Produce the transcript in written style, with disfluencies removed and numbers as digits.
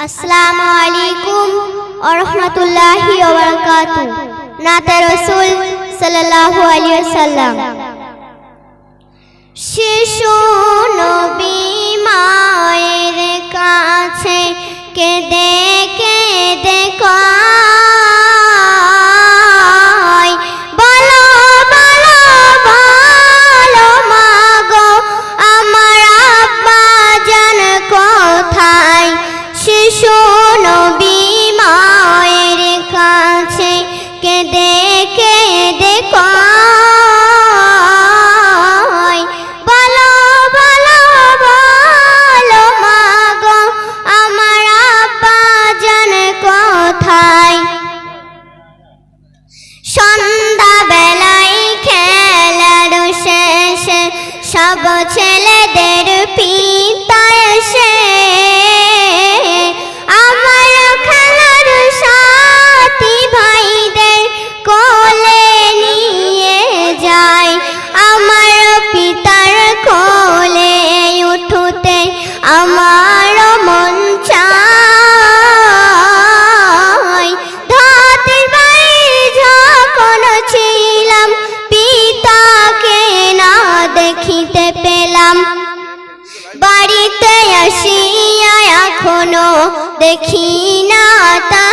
আসসালামু আলাইকুম ওয়া রাহমাতুল্লাহি ওয়া বারাকাতুহু। নাতে রাসূল সাল্লাল্লাহু আলাইহি ওয়াসাল্লাম। শিশু নবী মায়ের কাছে কেঁদে কেঁদে কয়, বলো বলো বলো মাগো আমার আব্বা জান কোথায়। শিশু নবী মায়ের কাছে কেঁদে কেঁদে কয়, বলো বলো বলো মাগো আমার আব্বা জান কোথায়। সন্ধ্যা বেলায় খেলার শেষে সব ছেলেদের পিতা এসে আমার খেলার সাথী ভাইদের কোলে নিয়ে যায়। আমার পিতার কোলে উঠতে আমার মন চায়। ধাতের বাড়ি যখন ছিলাম পিতাকে না দেখিতে পেলাম। বাড়িতে আসিয়া এখনো দেখি না তা